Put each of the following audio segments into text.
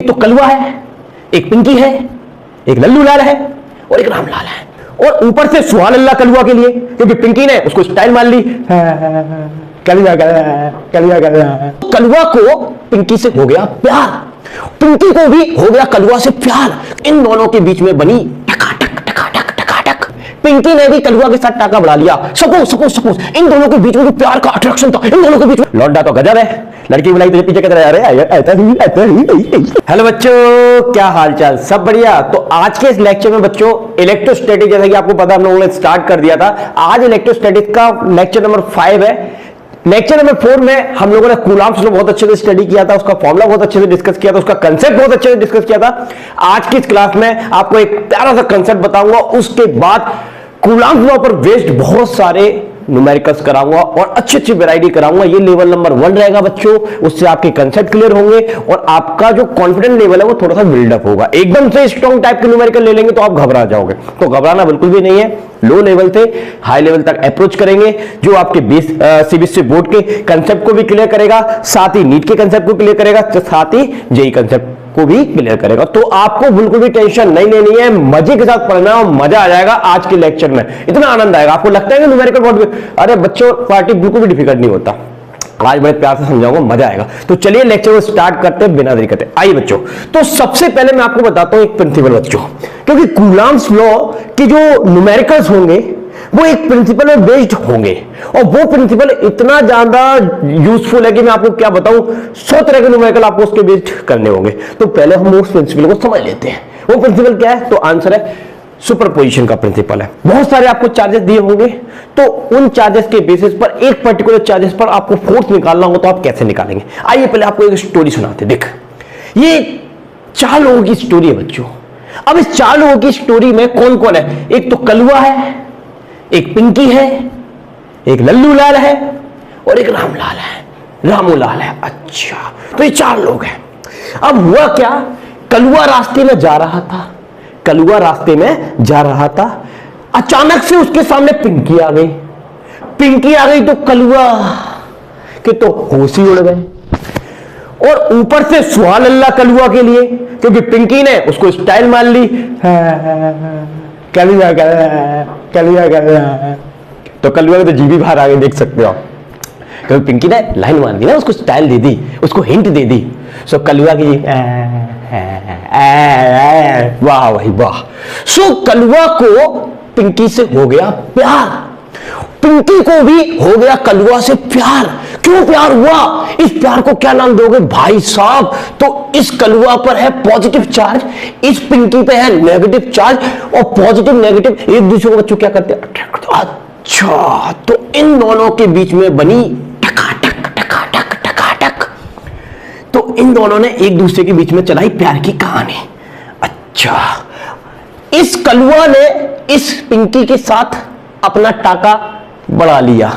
तो कलवा है, एक पिंकी है, एक लल्लू लाल है और एक रामलाल है। और ऊपर से सुभान अल्लाह कलवा के लिए, क्योंकि पिंकी ने उसको स्टाइल मान ली। कलवा को पिंकी से हो गया प्यार, पिंकी को भी हो गया कलवा से प्यार। इन दोनों के बीच में बनी टकाटक टकाटक टकाटक। पिंकी ने भी कलवा के साथ टाका बढ़ा लिया। सपोज इन दोनों के बीच में जो प्यार का अट्रैक्शन था, इन दोनों के बीच में लौंडा तो गजब है, लड़की बुलाई तुझे पीछे किधर जा रहे हैं। हेलो बच्चों, क्या हालचाल, सब बढ़िया। तो आज के इस लेक्चर में बच्चों इलेक्ट्रोस्टैटिक, जैसा कि आपको पता हम लोगों ने स्टार्ट कर दिया था, आज इलेक्ट्रोस्टैटिक का लेक्चर नंबर 5 है। लेक्चर नंबर 4 में हम लोगों ने कूलम्ब्स को बहुत अच्छे से स्टडी किया था, उसका फॉर्मूला बहुत अच्छे से डिस्कस किया था, उसका कंसेप्ट बहुत अच्छे से डिस्कस किया था। आज की इस क्लास में आपको एक प्यारा सा कंसेप्ट बताऊंगा, उसके बाद कूलम्ब्स लॉ पर बेस्ड बहुत सारे न्यूमेरिकल्स कराऊंगा और अच्छी वैरायटी कराऊंगा। ये लेवल नंबर 1 रहेगा बच्चों, उससे आपके कंसेप्ट क्लियर होंगे और आपका जो कॉन्फिडेंस लेवल है वो थोड़ा सा बिल्डअप होगा। एकदम से स्ट्रॉन्ग टाइप के न्यूमेरिकल ले लेंगे तो आप घबरा जाओगे, तो घबराना बिल्कुल भी नहीं है। लो लेवल से हाई लेवल तक अप्रोच करेंगे, जो आपके सीबीएसई बोर्ड के कंसेप्ट को भी क्लियर करेगा, साथ ही नीट के कंसेप्ट को क्लियर करेगा, साथ ही जेईई कंसेप्ट को भी क्लियर करेगा। तो आपको बिल्कुल भी टेंशन नहीं लेनी है, मजे के साथ पढ़ना और मजा आ जाएगा। आज के लेक्चर में इतना आनंद आएगा, आपको लगता है कि न्यूमेरिकल बहुत, अरे बच्चों पार्टी बिल्कुल भी डिफिकल्ट नहीं होता। आज बड़े प्यार से समझाऊंगा, मजा आएगा। तो चलिए लेक्चर को स्टार्ट करते हैं बिना देरी करते। आइए बच्चों, तो सबसे पहले मैं आपको बताता हूं एक प्रिंसिपल बच्चों, क्योंकि कूलम्ब्स लॉ के जो न्यूमेरिकल्स होंगे वो एक प्रिंसिपल में बेस्ड होंगे, और वो प्रिंसिपल इतना ज्यादा यूजफुल है कि मैं आपको क्या बताऊं, 100 तरह के न्यूमेरिकल आपको उसके बेस्ड करने होंगे। तो पहले हम उस प्रिंसिपल को समझ लेते हैं। वो प्रिंसिपल क्या है? तो आंसर है सुपरपोजिशन का प्रिंसिपल है। बहुत सारे आपको चार्जेस दिए होंगे, तो उन चार्जेस के बेसिस पर एक पर्टिकुलर चार्जेस पर आपको फोर्स निकालना होगा, तो आप कैसे निकालेंगे? आइए पहले आपको एक स्टोरी सुनाते। देख, ये 4 लोगों की स्टोरी है बच्चों। अब इस 4 लोगों की स्टोरी में कौन कौन है? एक तो कलवा है, एक पिंकी है, एक लल्लू लाल है और एक रामलाल है, रामू लाल है। अच्छा, तो ये 4 लोग हैं। अब हुआ क्या, कलवा रास्ते में जा रहा था, अचानक से उसके सामने पिंकी आ गई, तो कलवा के तो होश ही उड़ गए, और ऊपर से सुभान अल्लाह कलवा के लिए, क्योंकि पिंकी ने उसको स्टाइल मान ली। कलवा तो कलवा के तो जीभी बाहर आ गई, देख सकते हो आप, क्योंकि पिंकी ने लाइन मान दी ना, उसको स्टाइल दे दी, उसको हिंट दे दी। सो कलवा की वाह भाई वाह। सो कलवा को पिंकी से हो गया प्यार, पिंकी को भी हो गया कलवा से प्यार। क्यों प्यार हुआ? इस प्यार को क्या नाम दोगे भाई साहब? तो इस कलवा पर है पॉजिटिव चार्ज, इस पिंकी पे है नेगेटिव चार्ज, और पॉजिटिव नेगेटिव एक दूसरे को बच्चों क्या करते हैं? अट्रैक्ट। अच्छा, तो इन दोनों के बीच में बनी टकाटक टकाटक टकाटक। तो इन दोनों ने एक दूसरे के बीच में चलाई प्यार की कहानी। अच्छा, इस कलवा ने इस पिंकी के साथ अपना टाका बढ़ा लिया,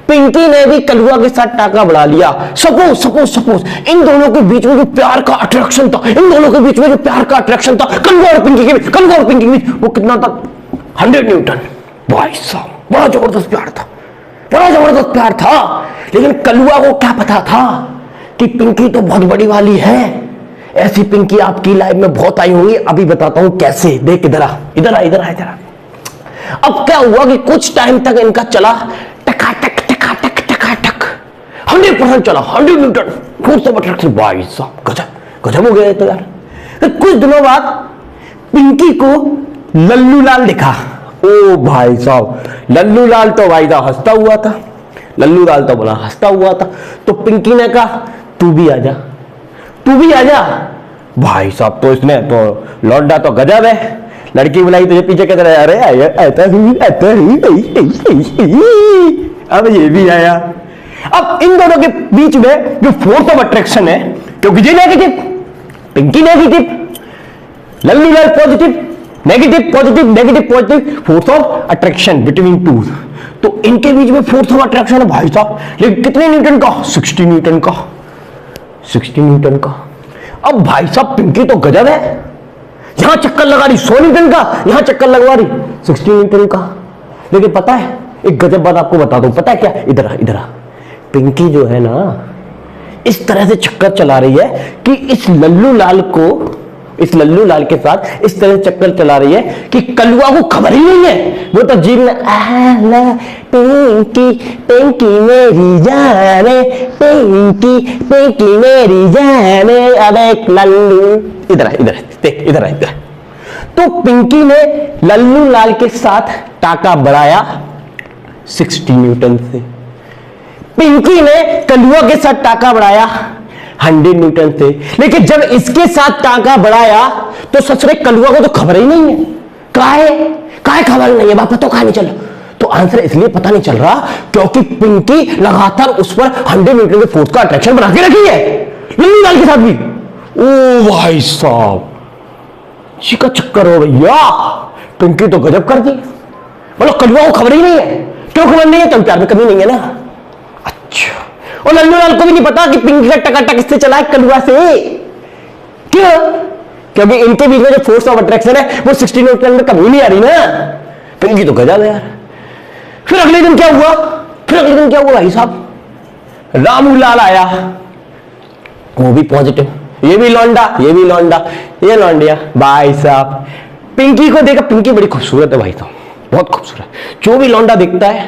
पिंकी ने भी कलवा के साथ टाका बढ़ा लिया। सपोज इन दोनों के बीच में जो प्यार का अट्रैक्शन था, कलवा और पिंकी के बीच वो कितना था? 100 न्यूटन। भाई साहब, बड़ा जबरदस्त प्यार था। लेकिन कलवा को क्या पता था कि पिंकी तो बहुत बड़ी वाली है। ऐसी पिंकी आपकी लाइफ में बहुत आई होंगी, अभी बताता हूं कैसे। देख इधर आ। अब क्या हुआ कि कुछ टाइम तक इनका चला टकाटक 100% चला, 100 न्यूटन फोर्स ऑफ अट्रैक्शन। भाई साहब गजब हो गया तो यार। तो कुछ दिनों बाद पिंकी को लल्लू लाल दिखा। ओ भाई साहब, लल्लू लाल तो भाई साहब हंसता हुआ था। तो पिंकी ने कहा तू भी आजा। भाई साहब, तो इसने तो लौंडा तो गजब है, लड़की बुलाई तुझे पीछे किधर जा रहे हैं। अब ये भी आया। अब इन दोनों के बीच में जो फोर्स ऑफ अट्रैक्शन है, क्योंकि ये negative, Pinky negative, Lallu Lal positive, negative, force of attraction between two. तो इनके बीच में फोर्स ऑफ अट्रैक्शन है भाई साहब, लेकिन कितने न्यूटन का? 60 न्यूटन का। अब भाई साहब पिंकी तो गजब है, यहां चक्कर लगा रही 100 न्यूटन का, यहां चक्कर लगवा रही 60 न्यूटन का। लेकिन पता है, एक गजब बात आपको बता दूं, पता है क्या? इधर आ। पिंकी जो है ना, इस तरह से चक्कर चला रही है कि इस लल्लू लाल के साथ इस तरह से चक्कर चला रही है कि कलुआ को खबर ही नहीं है। वो तो जीव में आला पिंकी पिंकी मेरी जाने, पिंकी पिंकी मेरी जाने, अबे लल्लू इधर देख, इधर। तो पिंकी ने लल्लू लाल के साथ टाका बढ़ाया 60 न्यूटन से, पिंकी ने कलुआ के साथ टाका बढ़ाया 100 न्यूटन से। लेकिन जब इसके साथ टाका बढ़ाया तो ससुरे कलुआ को तो खबर ही नहीं है। काहे खबर नहीं है बापा, तो कहा नहीं चला। तो आंसर इसलिए पता नहीं चल रहा क्योंकि पिंकी लगातार उस पर 100 न्यूटन के फोर्स का अट्रैक्शन बना के रखी है, लल्लू लाल के साथ भी। ओ भाई साहब, जी का चक्कर हो भैया, पिंकी तो गजब कर दी। मतलब कलुआ को खबर ही नहीं है। क्यों खबर नहीं है? तुम प्यार में कमी नहीं है ना। अच्छा, और लल्लू लाल को भी नहीं पता कि पिंकी का टकाटक किससे चला है? कलुआ से। क्यों? क्योंकि इनके बीच में जो फोर्स ऑफ अट्रैक्शन है वो 60 न्यूटन में कमी नहीं आ रही ना। पिंकी तो गजब है यार। फिर अगले दिन क्या हुआ भाई साहब? रामू लाल आया, वो भी पॉजिटिव, ये भी लौंडा, ये लौंडिया भाई साहब। पिंकी को देखा, पिंकी बड़ी खूबसूरत है भाई साहब, बहुत खूबसूरत। जो भी लौंडा दिखता है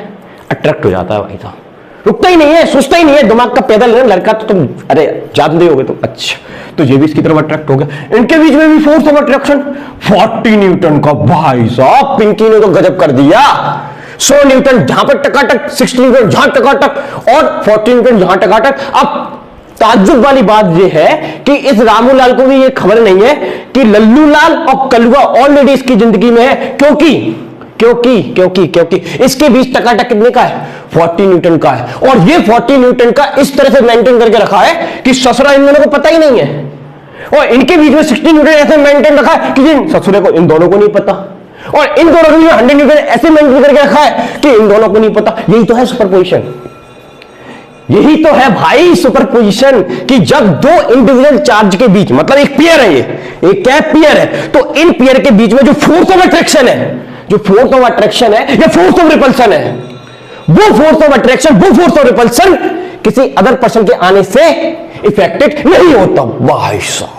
अट्रैक्ट हो जाता है भाई साहब, रुकता ही नहीं है, सोचता ही नहीं है, दिमाग का पैदल है लड़का। तो तुम अरे जानते होगे तुम। अच्छा, तो ये भी इसकी तरफ अट्रैक्ट हो गया। इनके बीच में भी फोर्स ऑफ अट्रैक्शन 40 न्यूटन का भाई साहब। पिंकी ने तो गजब कर दिया। 100 न्यूटन जहां पर टकाटक, 60 न्यूटन जहां टकाटक और 40 न्यूटन जहां टकाटक। अब ताज्जुब वाली बात यह है कि इस रामू लाल को भी यह खबर नहीं है कि लल्लू लाल और कलुआ ऑलरेडी इसकी जिंदगी में है। क्योंकि इसके बीच टकाटक कितने का है? 40 न्यूटन का है। और ये 40 न्यूटन का इस तरह से मेंटेन करके रखा है कि ससुरा इन दोनों को पता ही नहीं है। और इनके बीच में 60 न्यूटन ऐसे मेंटेन रखा है कि ससुरे को, इन दोनों को नहीं पता। और इन दोनों के बीच में 100 न्यूटन ऐसे मेंटेन करके रखा है कि इन दोनों को नहीं पता। यही तो है सुपरपोजिशन, यही तो है भाई सुपरपोजिशन, कि जब दो इंडिविजुअल चार्ज के बीच, मतलब एक पेयर है, ये क्या है? पेयर है। तो इन पेयर के बीच में जो फोर्स ऑफ अट्रैक्शन है, या फोर्स ऑफ रिपल्सन है, वो फोर्स ऑफ अट्रैक्शन, वो फोर्स ऑफ रिपल्सन किसी अदर पर्सन के आने से इफेक्टेड नहीं होता भाई साहब।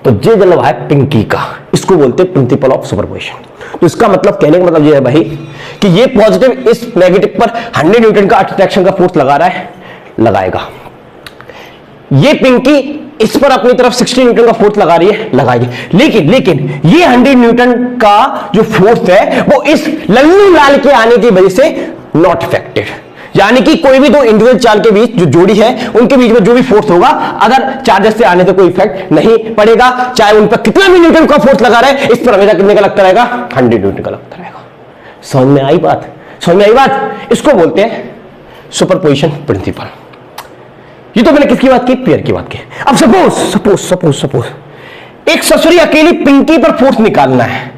तो ये जलवा है पिंकी का, इसको बोलते हैं प्रिंसिपल ऑफ सुपरपोजिशन। तो इसका मतलब, कहने का मतलब ये है भाई कि ये पॉजिटिव इस नेगेटिव पर 100 न्यूटन का अट्रैक्शन का फोर्स लगा रहा है, लगाएगा। ये पिंकी इस पर अपनी तरफ 60 न्यूटन का फोर्स लगा रही है, लगाएगी। लेकिन ये 100 न्यूटन का जो फोर्स है वो इस लल्लू लाल के आने की वजह से नॉट इफेक्टेड। यानी कि कोई भी दो इंडिविजुअल चार्ज के बीच जो जोड़ी है उनके बीच में जो भी फोर्स होगा, अगर चार्जेस से आने से कोई इफेक्ट नहीं पड़ेगा। चाहे उन पर कितना भी न्यूटन का फोर्स लगा रहे, इस पर हमेशा कितने का लगता रहेगा? 100 न्यूटन का लगता रहेगा। समझ में आई बात? इसको बोलते हैं सुपरपोजिशन प्रिंसिपल। ये तो मैंने किसकी बात की? पेयर की बात की। अब सपोज एक ससुरी अकेली पिंकी पर फोर्स निकालना है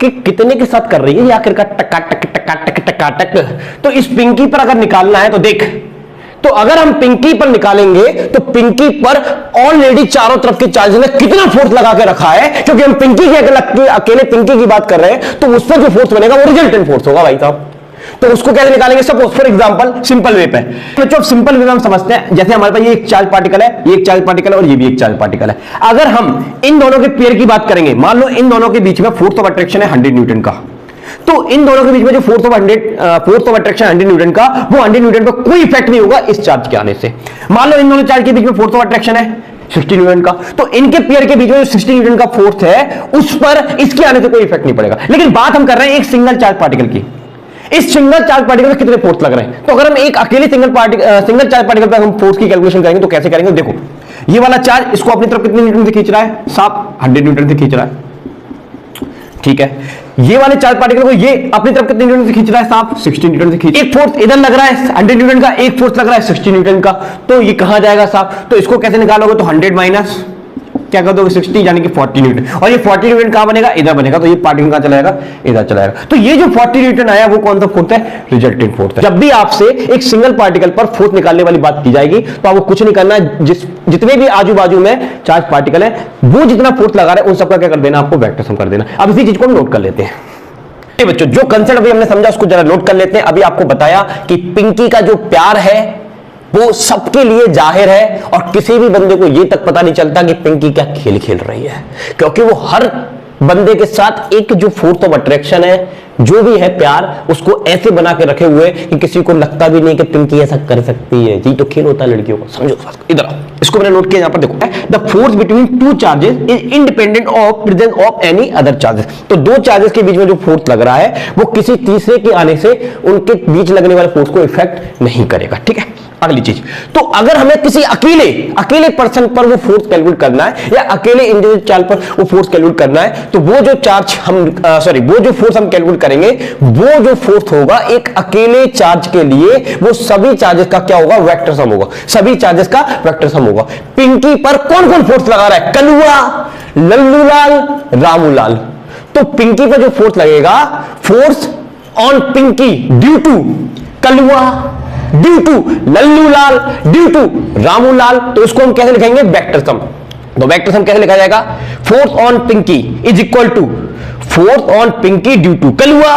कि कितने के साथ कर रही है, या आखिरकार टकाटक। तो इस पिंकी पर अगर निकालना है तो देख, तो अगर हम पिंकी पर निकालेंगे तो पिंकी पर ऑलरेडी चारों तरफ के चार्ज ने कितना फोर्स लगा के रखा है, क्योंकि हम पिंकी की अकेले पिंकी की बात कर रहे हैं, तो उस पर जो फोर्स बनेगा वो रिजल्टेंट फोर्स होगा भाई साहब। तो उसको कैसे निकालेंगे? Suppose for example simple way पे, तो सिंपल वे में हम समझते हैं, जैसे हमारे पास ये एक चार्ज पार्टिकल है, ये एक चार्ज पार्टिकल है और ये भी एक चार्ज पार्टिकल है। अगर हम इन दोनों के पेयर की बात करेंगे, मान लो इन दोनों के बीच में फोर्स ऑफ अट्रैक्शन है 100 न्यूटन का, तो इन दोनों के बीच में जो फोर्स ऑफ अट्रैक्शन 100 न्यूटन का, वो 100 न्यूटन पर कोई इफेक्ट नहीं होगा इस चार्ज के आने से। मान लो इन दोनों चार्ज के बीच में फोर्स ऑफ अट्रैक्शन है 60 न्यूटन का, तो इनके पेयर के बीच में जो 60 न्यूटन का फोर्स है उस पर इसके आने से कोई इफेक्ट नहीं पड़ेगा। लेकिन बात हम कर रहे हैं एक सिंगल चार्ज पार्टिकल की। इस सिंगल चार्ज पार्टिकल में कितने फोर्स लग रहे हैं? तो अगर हम एक अकेले सिंगल चार्ज पार्टिकल पर हम फोर्स की कैलकुलेशन करेंगे तो कैसे करेंगे? देखो, ये वाला चार्ज इसको अपनी तरफ कितने न्यूटन से खींच रहा है? साहब 100 न्यूटन से खींच रहा है, ठीक है। ये वाले चार्ज पार्टिकल को ये अपनी तरफ कितने न्यूटन से खींच रहा है? साहब 60 न्यूटन से खींच। एक फोर्स इधर लग रहा है 100 न्यूटन का, एक फोर्स लग रहा है 60 न्यूटन का, तो ये कहां जाएगा साहब? तो इसको कैसे निकालोगे? तो 100 माइनस क्या कर दोगे? 60, यानी कि 40 न्यूटन। और ये 40 न्यूटन कहां बनेगा? इधर बनेगा। तो ये पार्टिकल कहां चला जाएगा? इधर चला जाएगा। तो ये जो 40 न्यूटन आया वो कौन सा फोर्स है? रिजल्टेंट फोर्स है। जब भी आपसे एक सिंगल पार्टिकल पर फोर्स निकालने वाली बात की जाएगी तो आपको कुछ नहीं करना है, जितने भी आजू बाजू में चार्ज पार्टिकल है वो जितना फोर्स लगा रहे हैं उन सबका क्या कर देना? आपको वेक्टर सम कर देना। अब इसी चीज को हम नोट कर लेते हैं। बच्चों, जो कंसेप्ट अभी हमने समझा उसको जरा नोट कर लेते हैं। अभी आपको बताया कि पिंकी का जो प्यार है वो सबके लिए जाहिर है और किसी भी बंदे को ये तक पता नहीं चलता कि पिंकी क्या खेल खेल रही है, क्योंकि वो हर बंदे के साथ एक जो फोर्स ऑफ अट्रैक्शन है, जो भी है प्यार, उसको ऐसे बना के रखे हुए कि किसी को लगता भी नहीं कि पिंकी ऐसा कर सकती है। ये तो खेल होता है लड़कियों का, समझो बात को। इधर आओ, इसको मैंने नोट किया यहां पर देखो, the force between two charges is independent of presence of any other charges. तो दो चार्जेस के बीच में जो फोर्स लग रहा है वो किसी तीसरे के आने से उनके बीच लगने वाले फोर्स को इफेक्ट नहीं करेगा, ठीक है। अगली चीज, तो अगर हमें किसी अकेले पर्सन पर वो फोर्स कैलकुलेट करना है या अकेले इंडिविजुअल चार्ज पर वो फोर्स कैलकुलेट करना है, तो वो जो चार्ज हम वो जो फोर्स हम कैलकुलेट करेंगे, वो जो फोर्स होगा एक अकेले चार्ज के लिए, वो सभी चार्जेस का क्या होगा, वेक्टर सम होगा। सभी चार्जेस का वेक्टर सम होगा। पिंकी पर कौन कौन फोर्स लगा रहा है, कलुआ, लल्लूलाल, रामूलाल। तो पिंकी पर जो फोर्स लगेगा, force on Pinky due to Kalua, due to Lallulal, due to Ramulal, तो उसको हम कैसे लिखेंगे, वेक्टर सम। तो वेक्टर सम कैसे लिखा जाएगा, force on Pinky is equal to force on Pinky due to Kalua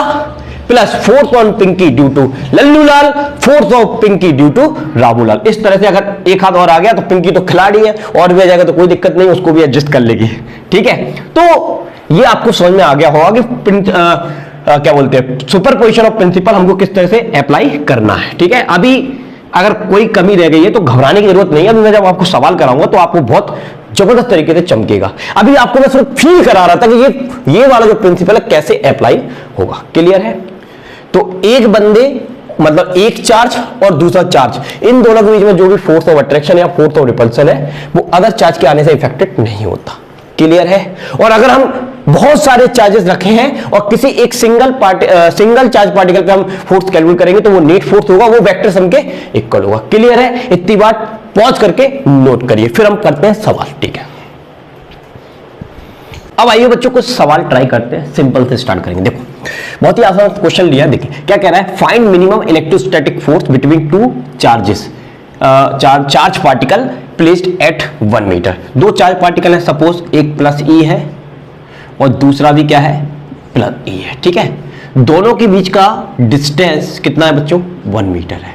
plus force on Pinky due to Lallulal, force of Pinky due to Ramulal. इस तरह से अगर एक हाथ और आ गया तो पिंकी तो खिलाड़ी है, और भी आ जाएगा तो कोई दिक्कत नहीं, उसको भी एडजस्ट कर लेगी, ठीक है। तो ये आपको समझ में आ गया होगा कि क्या बोलते हैं, सुपरपोजिशन ऑफ प्रिंसिपल हमको किस तरह से अप्लाई करना है, ठीक है। अभी अगर कोई कमी रह गई है तो घबराने की जरूरत नहीं है। अभी मैं जब आपको सवाल कराऊंगा तो आपको बहुत जबरदस्त तरीके से चमकेगा। अभी आपको मैं सिर्फ फील करा रहा था कि ये वाला जो प्रिंसिपल है कैसे अप्लाई होगा, क्लियर है। तो एक बंदे मतलब एक चार्ज और दूसरा चार्ज, इन दोनों के बीच में जो भी फोर्स ऑफ अट्रैक्शन या फोर्स ऑफ रिपल्सन है वो अदर चार्ज के आने से इफेक्टेड नहीं होता, क्लियर है। और अगर हम बहुत सारे चार्जेस रखे हैं और किसी एक सिंगल चार्ज पार्टिकल पे हम फोर्स कैलकुलेट करेंगे तो वो नेट फोर्स होगा, वो वेक्टर सम के इक्वल होगा, क्लियर है। इतनी बात पॉज करके नोट करिए, फिर हम करते हैं सवाल, ठीक है। अब आइए बच्चों कुछ सवाल ट्राई करते हैं, सिंपल से स्टार्ट करेंगे। देखो बहुत ही आसान क्वेश्चन लिया, देखिए क्या कह रहा है, find minimum electrostatic force between two charges, charge particle placed at 1 metre. दो चार्ज पार्टिकल है, सपोज एक प्लस ई है और दूसरा भी क्या है, प्लस ई है, ठीक है। दोनों के बीच का डिस्टेंस कितना है बच्चों, 1 मीटर है।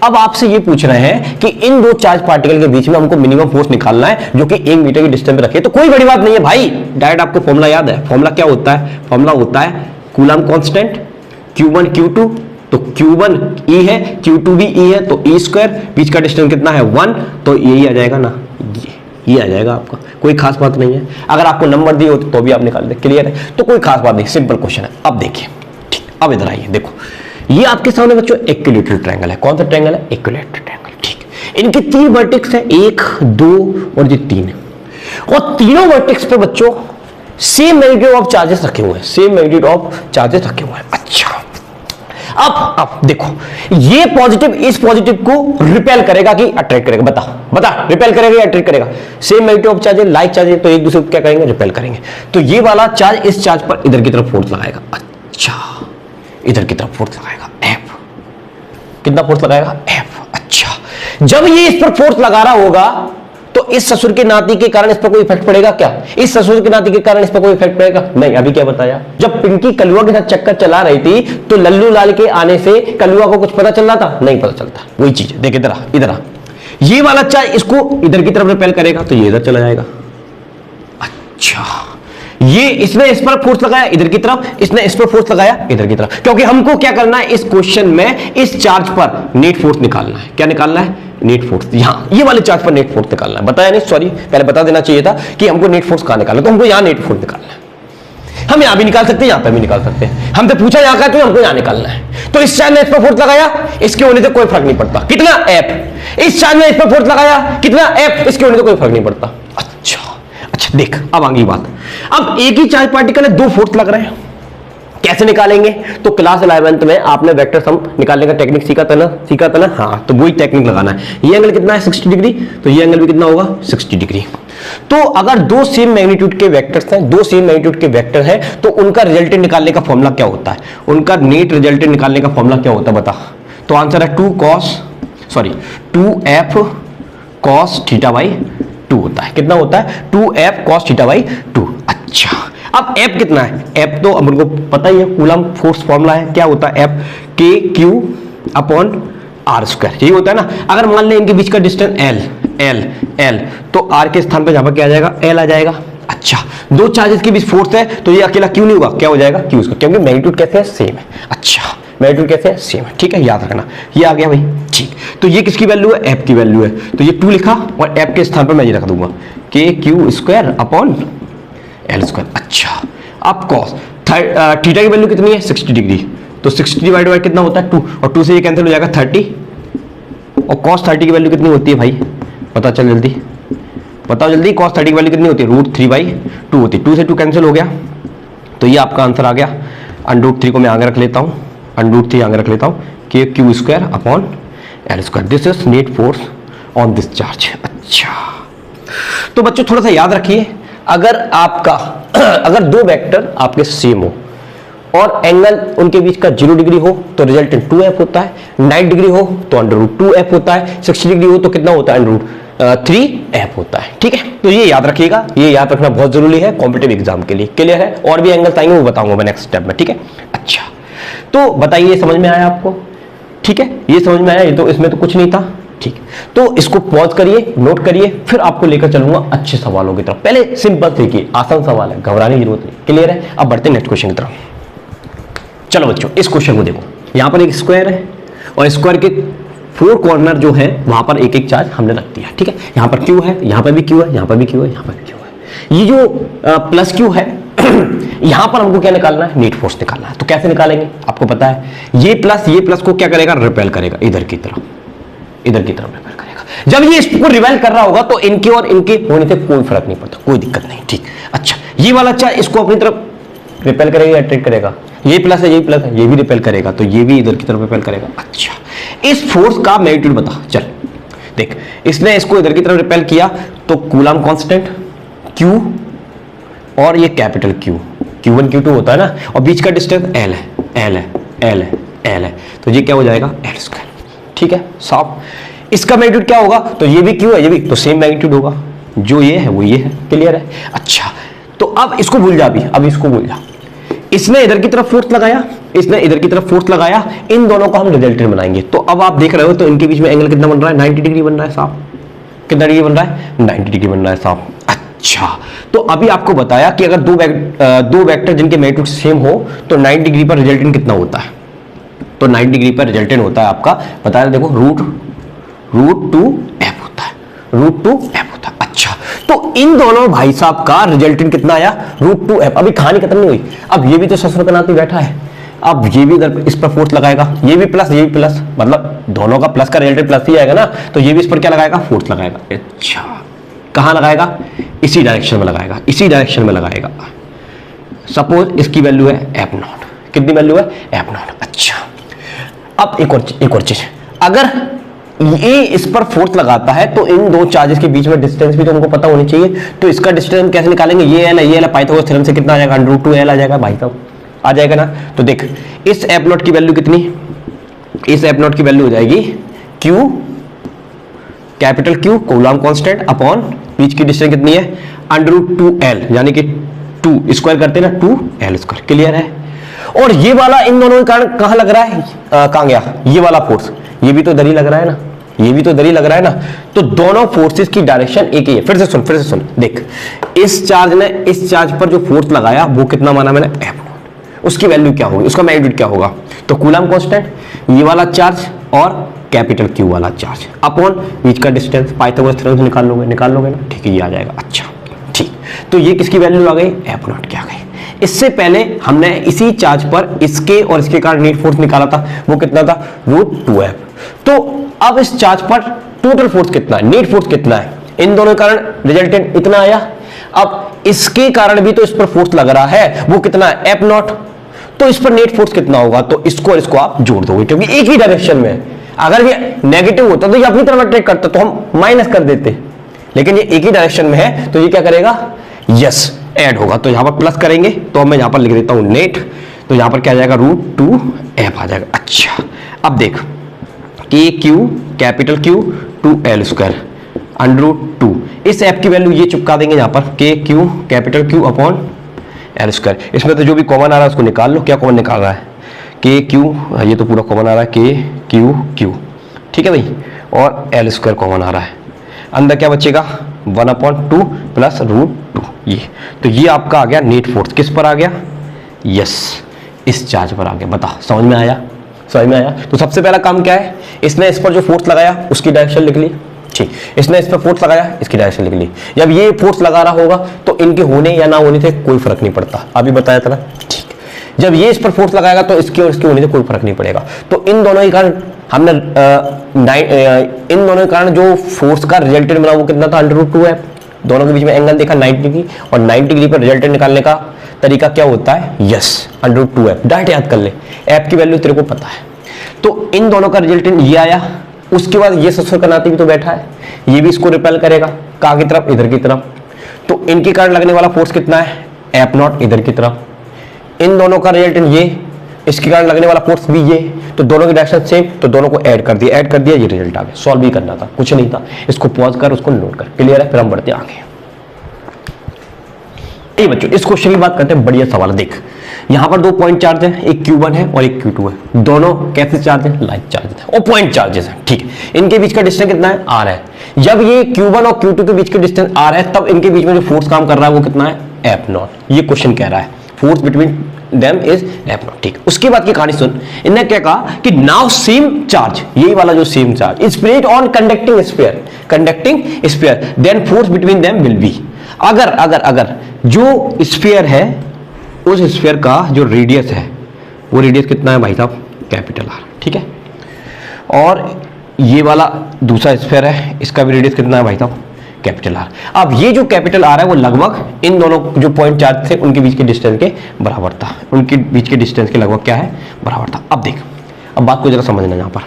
अब आपसे ये पूछ रहे हैं कि इन दो चार्ज पार्टिकल के बीच में हमको मिनिमम फोर्स निकालना है जो कि 1 मीटर की डिस्टेंस पे रखे। तो कोई बड़ी बात नहीं है भाई, डायरेक्ट आपको फॉर्मूला याद है। फॉर्मूला क्या होता है, फॉर्मूला होता है कूलम कांस्टेंट, Q1 Q2, तो Q1 E है, Q2 भी E है, तो E स्क्वायर, बीच का डिस्टेंस कितना है 1, तो यही आ जाएगा ना, ये आ जाएगा आपका। कोई खास बात नहीं है, अगर आपको नंबर दिए हो तो भी आप निकाल दे, क्लियर है। तो कोई खास बात नहीं, सिंपल क्वेश्चन है। अब देखिए, ठीक, अब इधर आइए, देखो ये आपके सामने बच्चों इक्विलैटरल ट्रायंगल है। कौन सा ट्रायंगल है, इक्विलैटरल ट्रायंगल, ठीक। इनके 3 वर्टेक्स है, 1 2 और ये 3, और तीनों वर्टेक्स पे बच्चों सेम मैग्नीट्यूड ऑफ चार्जेस रखे हुए हैं, सेम मैग्नीट्यूड ऑफ चार्जेस रखे हुए हैं। अच्छा, अब देखो ये पॉजिटिव इस पॉजिटिव को रिपेल करेगा कि अट्रैक्ट करेगा, बता रिपेल करेगा या अट्रैक्ट करेगा। Same magnitude of charges, like charges, तो एक दूसरे को क्या करेंगे, रिपेल करेंगे। तो ये वाला चार्ज इस चार्ज पर इधर की तरफ फोर्स लगाएगा, अच्छा इधर की तरफ फोर्स लगाएगा F, कितना फोर्स लगाएगा F। अच्छा, जब ये इस पर फोर्स लगा रहा होगा तो इस ससुर के नाती के कारण इस पर कोई इफेक्ट पड़ेगा क्या, इस ससुर के नाती के कारण इस पर कोई इफेक्ट पड़ेगा नहीं। अभी क्या बताया, जब पिंकी कलुआ के साथ चक्कर चला रही थी तो लल्लू लाल के आने से कलुआ को कुछ पता चल रहा था, नहीं पता चलता। वही चीज देख, इधर आ, ये वाला चार्ज इसको इधर की तरफ रिपेल करेगा तो ये इधर चला जाएगा। अच्छा, ये इसने इस पर फोर्स लगाया इधर की तरफ, इसने इस पर फोर्स लगाया इधर की तरफ, क्योंकि हमको क्या करना है इस क्वेश्चन में, इस चार्ज पर नेट फोर्स निकालना है। क्या निकालना है, नेट फोर्स। यहां ये वाले चार्ज पर नेट फोर्स निकालना है। बताया नहीं, सॉरी पहले बता देना चाहिए था कि हमको नेट फोर्स कहां निकालना है। तो हमको यहां नेट फोर्स निकालना है। हम यहां भी निकाल सकते हैं, यहां पर भी निकाल सकते हैं। हमसे पूछा यहां का, तो हमको यहां निकालना है। तो इस चार्ज ने इस पर फोर्स लगाया, इसके होने से कोई फर्क नहीं पड़ता, कितना F। इस चार्ज ने इस पर फोर्स लगाया, कितना F, इसके होने से कोई फर्क नहीं पड़ता। अच्छा देख, अब आगे बात, अब एक ही चार्ज पार्टिकल है, 2 फोर्स लग रहे हैं, कैसे निकालेंगे। तो क्लास 11th में आपने वेक्टर सम निकालने का टेक्निक सीखा था ना, हाँ, तो वही टेक्निक लगाना है। ये एंगल कितना है 60 डिग्री, तो ये एंगल भी कितना होगा 60 डिग्री। तो अगर 2 सेम मैग्नीट्यूड के वेक्टर्स हैं, 2 सेम मैग्नीट्यूड के वेक्टर हैं, तो उनका रिजल्टेंट निकालने का फॉर्मूला क्या होता है, उनका नेट रिजल्टेंट निकालने का फॉर्मूला क्या होता है बता। तो आंसर है 2f cos θ/2 होता है। कितना होता है, 2f cos θ/2। अच्छा, अब F कितना है, F तो हमको पता ही है, कूलम फोर्स फॉर्मूला है, क्या होता है F, KQ/2 आर स्क्वायर, यही होता है ना। अगर मान लें इनके बीच का डिस्टेंस एल एल एल, तो आर के स्थान पर जहां पर क्या आ जाएगा, एल आ जाएगा। अच्छा, दो चार्जेस के बीच फोर्स है तो ये अकेला क्यों नहीं होगा, क्या हो जाएगा, क्यू स्क्वायर, क्योंकि मैग्नीट्यूड कैसे है, सेम है। अच्छा, मैग्नीट्यूड कैसे है, सेम है, ठीक है, याद रखना। ये आ गया भाई, ठीक। तो ये किसकी वैल्यू है, एफ की वैल्यू है, तो ये 2 लिखा और एफ के स्थान पर मैं ये रख दूंगा के Q square upon L square. अच्छा, अब कॉस थीटा की वैल्यू कितनी है, 60 डिग्री, तो 60 डिवाइड बाय कितना होता है 2, और 2 से ये कैंसिल हो जाएगा 30, और cos 30 की वैल्यू कितनी होती है भाई, पता चल जल्दी, बताओ जल्दी, cos 30 की वैल्यू कितनी होती है, √3/2 होती है। 2 से 2 कैंसिल हो गया, तो ये आपका आंसर आ गया। √3 को मैं आगे रख लेता हूँ, √3 आगे रख लेता हूँ, के Q square upon L square, this is net force on this charge. अच्छा, तो बच्चों थोड़ा सा याद रखिए, अगर आपका अगर दो वेक्टर आपके सेम हो और एंगल उनके बीच का 0 डिग्री हो तो रिजल्टेंट 2f होता है, 90 डिग्री हो तो √2f होता है, 60 डिग्री हो तो कितना होता है, √3f होता है। ठीक है, तो ये याद रखिएगा, ये याद रखना बहुत जरूरी है कॉम्पिटिटिव एग्जाम के लिए। क्लियर है, और भी एंगल्स आएंगे वो बताऊंगा मैं नेक्स्ट स्टेप में। ठीक है, अच्छा, तो बताइए समझ में आया आपको, ठीक है, ये समझ में आया, ये तो इसमें तो कुछ नहीं था। ठीक, तो इसको पॉज करिए, नोट करिए, फिर आपको लेकर चलूंगा अच्छे सवालों की तरफ। पहले सिंपल देखिए, आसान सवाल है, घबराने की जरूरत नहीं। क्लियर है, अब बढ़ते हैं नेक्स्ट क्वेश्चन की तरफ। चलो बच्चों, इस क्वेश्चन को देखो, यहां पर एक स्क्वायर है और स्क्वायर के 4 कॉर्नर जो है वहां पर एक एक चार्ज हमने रख दिया। ठीक है, यहां पर क्यू है, यहां पर भी क्यू है, यहां पर भी क्यू है, यहां पर भी क्यू है। ये जो प्लस क्यू है यहां पर हमको क्या निकालना है, नेट फोर्स निकालना है। तो कैसे निकालेंगे, आपको पता है, ये प्लस को क्या करेगा, रिपेल करेगा इधर की तरफ, इधर की तरफ रिपेल करेगा। जब ये इसको रिपेल कर रहा होगा तो इनके और इनके होने से कोई फर्क नहीं पड़ता, कोई दिक्कत नहीं। ठीक, अच्छा, ये वाला चार्ज इसको अपनी तरफ रिपेल करेगा, अट्रैक्ट करेगा, ये प्लस है, ये प्लस है, ये भी रिपेल करेगा, तो ये भी इधर की तरफ रिपेल करेगा। अच्छा, इस फोर्स का मैग्नीट्यूड बता, चल देख, इसने इसको इधर की तरफ रिपेल किया तो कूलम कांस्टेंट Q और ये कैपिटल Q, Q1 Q2 होता है ना, और बीच का डिस्टेंस L है, L है, L है, L है, तो ये क्या हो जाएगा, L स्क्वायर। ठीक है, साफ। इसका मैग्नीट्यूड क्या होगा, तो ये भी Q है, ये भी, तो सेम मैग्नीट्यूड होगा, जो ये है वो ये है। क्लियर है, अच्छा, तो अब इसको भूल जा, अभी अब इसको भूल जा। इसने इधर की तरफ फोर्स लगाया, इसने इधर की तरफ फोर्स लगाया, इन दोनों को हम रिजल्टेंट बनाएंगे। तो अब आप देख रहे हो, तो इनके बीच में एंगल कितना बन रहा है, 90 डिग्री बन रहा है साहब। कितना डिग्री बन रहा है, 90 डिग्री बन रहा है साहब। अच्छा, तो अभी आपको बताया कि अगर दो वेक्टर जिनके मैग्नीट्यूड सेम हो तो 90 डिग्री पर रिजल्टेंट कितना होता है, तो 90 डिग्री पर रिजल्टेंट होता है आपका, बताया देखो, √2f होता है, √2f होता है। अच्छा, तो इन दोनों भाई साहब का रिजल्टेंट कितना आया, √2f। अभी कहानी खत्म नहीं हुई, अब ये भी तो ससुर बनाते बैठा है, अब ये भी इधर इस पर फोर्स लगाएगा, ये भी प्लस, ये भी प्लस, मतलब दोनों का प्लस का रिजल्टेंट प्लस ही आएगा ना, तो ये भी इस पर क्या लगाएगा, फोर्स लगाएगा। अच्छा, कहां लगाएगा, इसी डायरेक्शन में लगाएगा, इसी डायरेक्शन में लगाएगा। सपोज इसकी वैल्यू है f0, कितनी वैल्यू है, f0। अच्छा, अब एक और चीज, अगर ये इस पर फोर्स लगाता है तो इन दो चार्जेस के बीच में डिस्टेंस भी तो हमको पता होनी चाहिए। तो इसका डिस्टेंस कैसे निकालेंगे, ये एल है, ये एल, पाइथागोरस थ्योरम से कितना आ जाएगा, √2l आ जाएगा भाई साहब, आ जाएगा ना। तो देख, इस f0 की वैल्यू कितनी, इस f0 की वैल्यू हो जाएगी Q, capital Q coulomb constant upon बीच की डिस्टेंस कितनी है, √2l, यानी कि 2 स्क्वायर करते हैं ना, 2l स्क्वायर। क्लियर है, और ये वाला इन दोनों के कारण कहां लग रहा है, कहां गया ये वाला फोर्स, ये भी तो इधर ही लग रहा है ना, ये भी तो इधर ही लग रहा है ना, तो दोनों फोर्सेस की डायरेक्शन एक ही है। फिर से सुन, देख, इस चार्ज ने इस चार्ज पर जो फोर्स लगाया वो कितना माना मैंने, f0, उसकी वैल्यू क्या होगी, उसका मैग्नीट्यूड क्या होगा, तो कूलम कांस्टेंट, ये वाला चार्ज और कैपिटल Q वाला चार्ज अपॉन बीच का डिस्टेंस, पाइथागोरस थ्योरम से निकाल लोगे ना, ठीक है, ये आ जाएगा। अच्छा, ठीक, तो ये किसकी वैल्यू आ गई, f0 की आ गई। इससे पहले हमने इसी चार्ज पर इसके और इसके कारण नेट फोर्स निकाला था, वो कितना था, √2f। तो अब इस चार्ज पर टोटल फोर्स कितना है, नेट फोर्स कितना है, इन दोनों के कारण रिजल्टेंट इतना आया। अब इसके कारण भी तो इस पर फोर्स लग रहा है, वो कितना है, f0, तो इस पर नेट फोर्स कितना होगा, तो इसको और इसको आप जोड़ दोगे, क्योंकि एक ही डायरेक्शन में है। अगर ये नेगेटिव होता तो ये अपनी तरफ अट्रैक्ट करता, तो हम माइनस कर देते, लेकिन ये एक ही डायरेक्शन में है, तो ये क्या करेगा, यस, ऐड होगा। तो यहां पर प्लस करेंगे, तो मैं यहां पर लिख देता हूं नेट, तो यहां पर क्या आ जाएगा, √2f आ जाएगा। अच्छा, अब देख, के Q capital Q 2l square √2, इस f की वैल्यू ये चिपका देंगे यहां पर, के Q capital Q upon l square. इसमें तो जो भी कॉमन आ रहा है उसको निकाल लो, क्या कॉमन निकाल रहा है, के क्यू, ये तो पूरा कॉमन आ रहा है, के क्यू क्यू, ठीक है भाई, और एल स्क्वायर कॉमन आ रहा है, अंदर क्या बचेगा 1/2 प्लस √2 ये, तो ये आपका आ गया नेट फोर्स, किस पर आ गया, यस इस चार्ज पर आ गया। बता समझ में आया, समझ में आया। तो सबसे पहला काम क्या है, इसने इस पर जो फोर्स लगाया उसकी डायरेक्शन लिख ली, ठीक, इसने इस पर फोर्स लगाया इसकी डायरेक्शन लिख ली। जब ये फोर्स लगा रहा होगा तो इनके होने या ना होने से कोई फर्क नहीं पड़ता, अभी बताया था ना, ठीक। जब ये इस पर फोर्स लगाएगा तो इसके और इसके होने से कोई फर्क नहीं पड़ेगा। तो इन दोनों के कारण हमने इन दोनों के कारण जो फोर्स का रिजल्टेंट मिला वो कितना था, √2 है। दोनों के बीच में एंगल देखा 90 डिग्री, और 90 डिग्री पर रिजल्टेंट निकालने का तरीका क्या होता है, यस √2f, डायरेक्ट याद कर ले, f की वैल्यू तेरे को पता है। तो इन दोनों का रिजल्टेंट ये आया, उसके बाद ये ससुर का नाती भी तो बैठा है, ये भी इसको रिपेल करेगा कहाँ की तरफ, इधर की तरफ। तो इनके कारण लगने वाला फोर्स कितना है, F0 इधर की तरफ। इन दोनों का रिजल्टेंट ये, इसके कारण लगने वाला फोर्स भी ये, तो दोनों की डायरेक्शन सेम, तो दोनों को ऐड कर दिया, ये रिजल्ट आ गया। सॉल्व भी करना था, कुछ नहीं था, इसको पॉज कर, उसको नोट कर, क्लियर है। फिर हम बढ़ते आगे। बच्चों इस क्वेश्चन की बात करते हैं, बढ़िया सवाल है। देख यहां पर 2 पॉइंट चार्ज है, एक Q1 है और एक Q2 है, दोनों कैसे चार्ज है, लाइक चार्ज है और पॉइंट चार्जेस है, ठीक है। इनके बीच का डिस्टेंस कितना है, R है। जब ये Q1 और Q2 के बीच के डिस्टेंस R है, तब इनके बीच में जो फोर्स काम कर रहा है वो कितना है, F0। ये क्वेश्चन कह रहा है force between them is F0, ठीक। उसके बाद की कहानी सुन, इन्होंने क्या कहा कि नाउ सेम चार्ज, यही वाला जो same charge is placed on conducting sphere, then force between them will be. अगर जो स्फीयर है, उस स्फीयर का जो रेडियस है, वो रेडियस कितना है भाई साहब, कैपिटल R, ठीक है। और ये वाला दूसरा स्फीयर है, इसका भी रेडियस कितना है भाई साहब, कैपिटल R। अब ये जो कैपिटल R है वो लगभग इन दोनों जो पॉइंट चार्ज थे उनके बीच के डिस्टेंस के बराबर था, उनके बीच के डिस्टेंस के लगभग क्या है, बराबर था। अब देख, अब बात को जरा समझना यहां पर।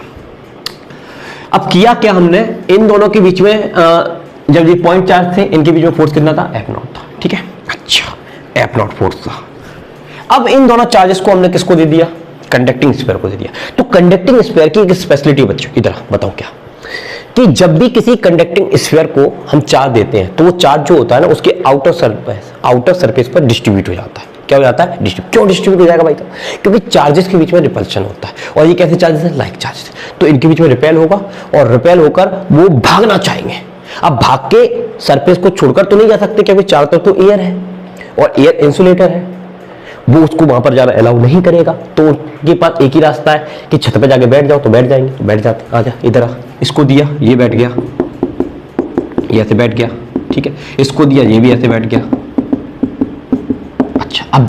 अब किया क्या हमने, इन दोनों के बीच में जब ये पॉइंट चार्ज थे, इनके बीच में फोर्स कितना था, F0 था, ठीक है। अच्छा, F0 फोर्स था। अब इन दोनों चार्जेस को हमने किसको दे दिया, कंडक्टिंग स्फीयर को दे दिया। तो कंडक्टिंग स्फीयर की एक स्पेशलिटी बच्चों, इधर बताओ क्या, कि जब भी किसी कंडक्टिंग स्फीयर को हम चार्ज देते हैं तो वो चार्ज जो होता है ना, उसके आउटर सरफेस पर डिस्ट्रीब्यूट हो जाता है। क्या हो जाता है, क्यों डिस्ट्रीब्यूट हो जाएगा भाई साहब, क्योंकि चार्जेस के बीच में रिपल्शन होता है, और ये कैसे चार्जेस है, लाइक चार्जेस। तो इनके बीच में रिपेल होगा, और रिपेल होकर वो भागना चाहेंगे। अब भाग के सरफेस को छोड़कर तो नहीं जा सकते, क्योंकि चारों तरफ तो एयर है और एयर इंसुलेटर है, वो उसको वहां पर जाना अलाउ नहीं करेगा। तो उनके पास एक ही रास्ता है कि छत पे जाके बैठ जाओ, तो बैठ जाएंगे, तो बैठ जाते, आजा इधर आ, इसको दिया ये बैठ गया, ये ऐसे बैठ गया, ठीक है, इसको दिया ये भी ऐसे बैठ गया। अच्छा अब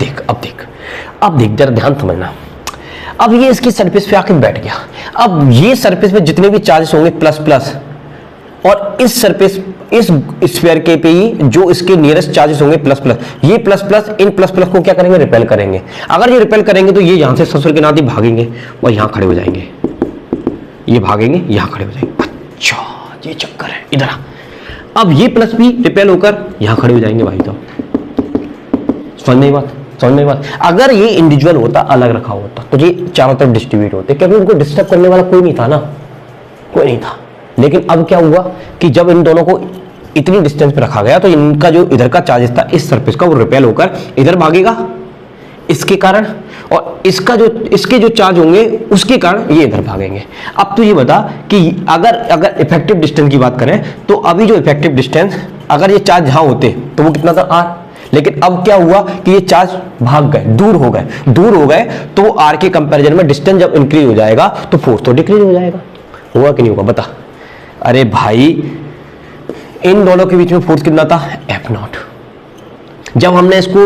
देख जरा ध्यान समझना। अब ये इसकी सरफेस पे आके बैठ गया। अब ये सरफेस पे जितने भी चार्जेस होंगे प्लस प्लस, और इस सरफेस, इस स्फीयर के पे ही जो इसके नियरेस्ट चार्जेस होंगे प्लस प्लस, ये plus plus in plus plus को क्या करेंगे, रिपेल करेंगे। अगर ये रिपेल करेंगे तो ये यहां से ससुर के नाती भागेंगे और यहां खड़े हो जाएंगे, ये भागेंगे यहां खड़े हो जाएंगे। अच्छा ये चक्कर है, इधर आ। अब ये प्लस भी रिपेल होकर यहां खड़े हो जाएंगे भाई, तो समझ नहीं बात। अगर ये इंडिविजुअल होता, अलग रखा होता, तो ये चारों तरफ डिस्ट्रीब्यूट होते, क्योंकि उनको डिस्टर्ब करने वाला कोई नहीं था ना, कोई नहीं था। लेकिन अब क्या हुआ कि जब इन दोनों को इतनी डिस्टेंस पे रखा गया, तो इनका जो इधर का चार्जेस था इस सरफेस का, वो रिपेल होकर इधर भागेगा इसके कारण, और इसके जो चार्ज होंगे उसके कारण ये इधर भागेंगे। अब तो ये बता कि अगर इफेक्टिव डिस्टेंस की बात करें, तो अभी जो इफेक्टिव डिस्टेंस, अगर ये चार्ज यहां होते तो वो कितना था, R। लेकिन अब क्या हुआ कि ये चार्ज भाग गए, दूर हो गए, तो R के कंपैरिजन में डिस्टेंस जब इंक्रीज हो जाएगा तो फोर्स तो डिक्रीज हो जाएगा। हुआ कि नहीं होगा, बता। अरे भाई इन दोनों के बीच में फोर्स कितना था, F0। जब हमने इसको,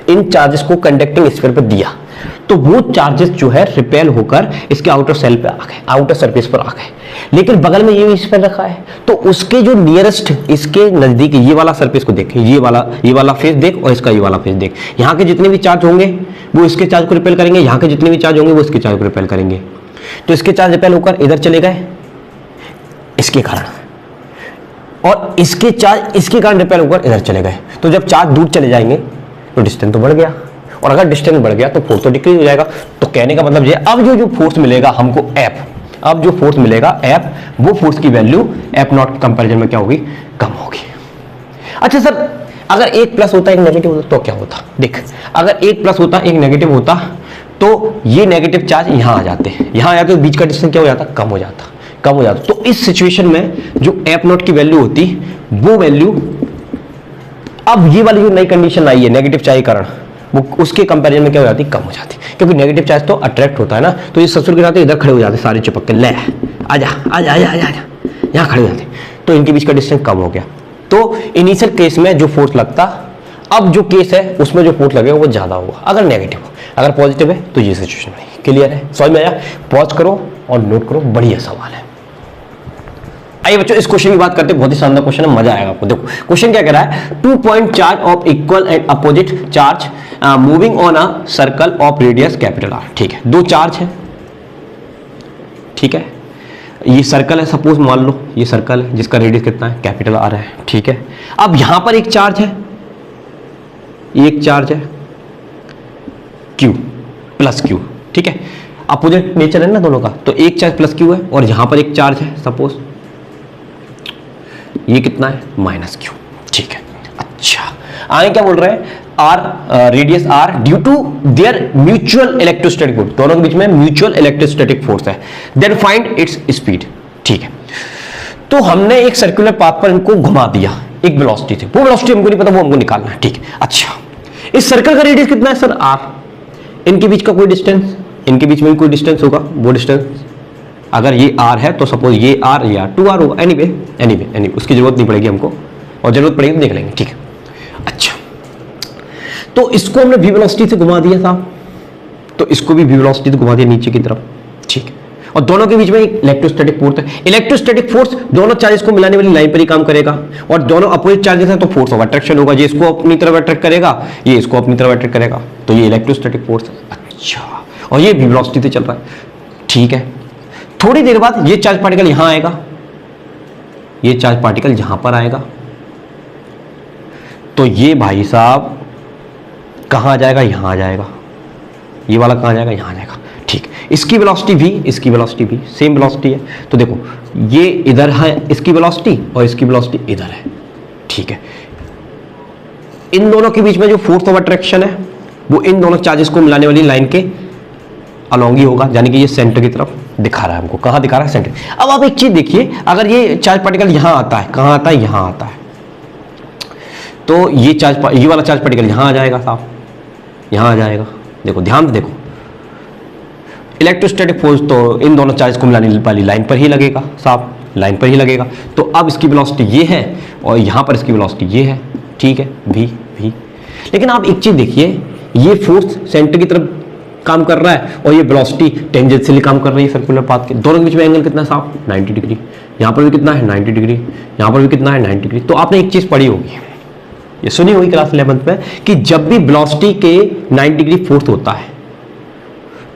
इन चार्जेस को कंडक्टिंग स्फीयर पर दिया, तो वो चार्जेस जो है रिपेल होकर इसके आउटर सेल पे आ गए, आउटर सरफेस पर आ गए। लेकिन बगल में ये स्फीयर रखा है, तो उसके जो नियरेस्ट, इसके नजदीक ये वाला सरफेस को देख, ये वाला फेस देख, और इसका ये वाला फेस देख। यहाँ के जितने भी चार्ज होंगे वो इसके चार्ज को रिपेल करेंगे, यहाँ के जितने भी चार्ज होंगे वो इसके चार्ज को रिपेल करेंगे। तो इसके चार्ज रिपेल होकर इधर चले गए इसके कारण, और इसके चार्ज इसके कारण रिपेल होकर इधर चले गए। तो जब चार्ज दूर चले जाएंगे तो डिस्टेंस तो बढ़ गया, और अगर डिस्टेंस बढ़ गया तो फोर्स तो डिक्रीज हो जाएगा। तो कहने का मतलब ये, अब जो फोर्स मिलेगा हमको F, अब जो फोर्स मिलेगा F, वो फोर्स की वैल्यू F0 कंपैरिजन में क्या होगी, कम होगी। अच्छा सर, अगर एक प्लस होता एक नेगेटिव होता तो क्या होता, देख, अगर एक प्लस होता एक नेगेटिव होता, तो ये नेगेटिव चार्ज यहां आ जाते, तो बीच का डिस्टेंस क्या हो जाता, कम हो जाता। कम हो जाता। तो इस सिचुएशन में जो एफ नॉट की वैल्यू होती वो वैल्यू, अब ये वाली जो नई कंडीशन आई है नेगेटिव चार्ज के कारण, वो उसके कंपैरिजन में क्या हो जाती, कम हो जाती, क्योंकि नेगेटिव चार्ज तो अट्रैक्ट होता है ना। तो ये ससुर के साथ इधर खड़े हो जाते सारे चिपक के, ले आजा आजा आजा आजा आजा, यहाँ खड़े हो जाते, तो इनके बीच का डिस्टेंस कम हो गया। तो इनिशियल केस में जो फोर्स लगता, अब जो केस है उसमें जो फोर्स लगेगा वो ज्यादा होगा अगर नेगेटिव हो। अगर पॉजिटिव है तो ये सिचुएशन बनेगी। क्लियर है, समझ में आया? पॉज करो और नोट करो, बढ़िया सवाल है। आइए बच्चों इस क्वेश्चन की बात करते हैं, बहुत ही शानदार क्वेश्चन है, मजा आएगा आपको। देखो क्वेश्चन क्या कह रहा है, 2 point charge of equal and opposite charge moving on a circle of radius capital R. ठीक है, दो चार्ज है, ठीक है, ये सर्कल है, सपोज मान लो ये सर्कल है जिसका रेडियस कितना है, कैपिटल आर है, ठीक है। अब यहां पर एक चार्ज है, एक चार्ज है Q प्लस Q, ठीक है, अपोजिट नेचर है ना दोनों का, तो एक चार्ज प्लस Q है और यहां पर एक चार्ज है, सपोज ये कितना है, माइनस Q, ठीक है। अच्छा, आगे क्या बोल रहे हैं, R radius R due to their mutual electrostatic force, दोनों के बीच में म्यूचुअल इलेक्ट्रोस्टैटिक फोर्स है, देन फाइंड इट्स स्पीड, ठीक है। तो हमने एक सर्कुलर पाथ पर इनको घुमा दिया एक वेलोसिटी से, वो वेलोसिटी हमको नहीं पता, वो हमको निकालना है, ठीक है। अच्छा, इस सर्कल का रेडियस कितना है सर, आर, इनके बीच का कोई डिस्टेंस, इनके बीच में कोई डिस्टेंस होगा, वो डिस्टेंस अगर ये r है तो सपोज ये r या 2r होगा, एनीवे उसकी जरूरत नहीं पड़ेगी हमको, और जरूरत पड़ेगी तो देख लेंगे, ठीक है। अच्छा, तो इसको हमने v वेलोसिटी से घुमा दिया था, तो इसको भी v वेलोसिटी से घुमा दिया नीचे की तरफ, ठीक है। और दोनों के बीच में एक इलेक्ट्रोस्टैटिक फोर्स है, इलेक्ट्रोस्टैटिक फोर्स दोनों चार्जेस को मिलाने वाली लाइन पर ही काम करेगा, और दोनों अपोजिट चार्जेस हैं तो फोर्स ऑफ अट्रैक्शन होगा, ये इसको अपनी तरफ अट्रैक्ट करेगा, ये इसको अपनी तरफ अट्रैक्ट करेगा, तो ये इलेक्ट्रोस्टैटिक फोर्स है। अच्छा, और ये v वेलोसिटी से चल रहा है, ठीक है। थोड़ी देर बाद ये चार्ज पार्टिकल यहां आएगा, ये चार्ज पार्टिकल यहां पर आएगा, तो ये भाई साहब कहां आ जाएगा, यहां आ जाएगा, ये वाला कहां जाएगा, यहां आ जाएगा, ठीक। इसकी वेलोसिटी भी, इसकी वेलोसिटी भी सेम वेलोसिटी है, तो देखो ये इधर है इसकी वेलोसिटी और इसकी वेलोसिटी इधर है, ठीक है। इन दोनों के बीच में जो फोर्स ऑफ अट्रैक्शन है वो इन दोनों चार्जेस को मिलाने वाली लाइन के अलोंग ही होगा, यानी कि ये सेंटर की तरफ दिखा रहा है हमको, कहां दिखा रहा है, सेंटर। अब आप एक चीज देखिए, अगर ये चार्ज पार्टिकल यहां आता है, कहां आता है, यहां आता है, तो ये वाला चार्ज पार्टिकल यहां आ जाएगा साहब, यहां आ जाएगा, देखो ध्यान से देखो, इलेक्ट्रोस्टैटिक फोर्स तो इन दोनों चार्ज को मिलाने वाली लाइन पर ही लगेगा साहब, लाइन पर ही लगेगा। तो अब इसकी वेलोसिटी ये है और यहां पर इसकी वेलोसिटी ये है, ठीक है, भी। लेकिन आप एक चीज देखिए, ये फोर्स सेंटर की तरफ काम कर रहा है और ये वेलोसिटी टेंजेंशियली काम कर रही है सर्कुलर पाथ के, दोनों के बीच में एंगल कितना है साहब, 90 डिग्री, यहां पर भी कितना है, 90 डिग्री, यहां पर भी कितना है, 90 डिग्री। तो आपने एक चीज पढ़ी होगी, ये सुनी होगी क्लास 11th में, कि जब भी वेलोसिटी के 90 डिग्री फोर्स होता है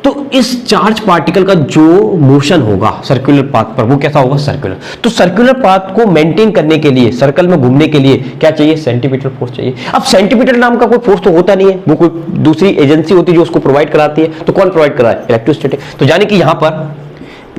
तो इस चार्ज पार्टिकल का जो मोशन होगा सर्कुलर पाथ पर वो कैसा होगा, सर्कुलर। तो सर्कुलर पाथ को मेंटेन करने के लिए, सर्कल में घूमने के लिए क्या चाहिए, सेंटीमीटर फोर्स चाहिए। अब सेंटीमीटर नाम का कोई फोर्स तो होता नहीं है, वो कोई दूसरी एजेंसी होती है जो उसको प्रोवाइड कराती है, तो कौन प्रोवाइड करा है, इलेक्ट्रोस्टैटिक। तो यानी कि यहां पर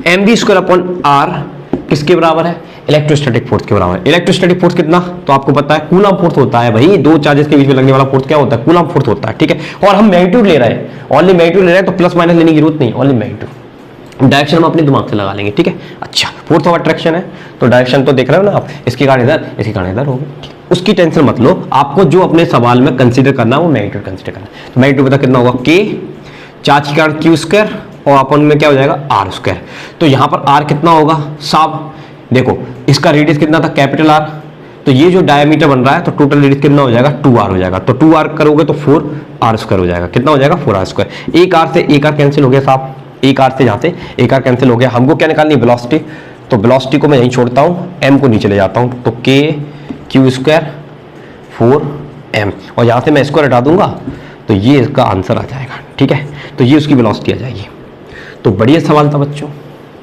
mv²/r किसके बराबर है, इलेक्ट्रोस्टैटिक फोर्स के बराबर। इलेक्ट्रोस्टैटिक फोर्स कितना, तो आपको पता है कूलम फोर्स होता है भाई, दो चार्जेस के बीच में लगने वाला फोर्स क्या होता है, कूलम फोर्स होता है, ठीक है। और हम मैग्नीट्यूड ले रहे हैं, ओनली मैग्नीट्यूड ले रहे हैं, तो प्लस माइनस लेने की जरूरत नहीं, ओनली मैग्नीट्यूड, डायरेक्शन हम अपने दिमाग से लगा लेंगे, ठीक है। अच्छा, फोर्स ऑफ अट्रैक्शन है तो डायरेक्शन तो देख रहे हो ना आप, इसके कारण इधर, इसके कारण इधर होगी, उसकी टेंशन मत लो, आपको जो अपने सवाल में कंसीडर करना है वो मैग्नीट्यूड कंसीडर करना है। तो मैग्नीट्यूड पता कितना होगा, के, चार्ज के कारण Q² और अपन में क्या हो जाएगा, R²। तो यहां पर R कितना होगा साहब, देखो इसका रेडियस कितना था, कैपिटल R, तो ये जो डायमीटर बन रहा है तो टोटल रेडियस कितना हो जाएगा, 2r हो जाएगा, तो 2r करोगे तो 4r² हो जाएगा, कितना हो जाएगा, 4r²। एक r से एक r कैंसिल हो गया साहब, एक r से यहां से एक r कैंसिल हो गया। हमको क्या निकालनी है, वेलोसिटी, तो वेलोसिटी को मैं यहीं छोड़ता हूं, m को नीचे ले जाता हूं, तो k Q² 4m, और यहां से मैं इसको हटा दूंगा तो ये इसका आंसर आ जाएगा, ठीक है। तो ये उसकी वेलोसिटी आ जाएगी। तो बढ़िया सवाल था बच्चों,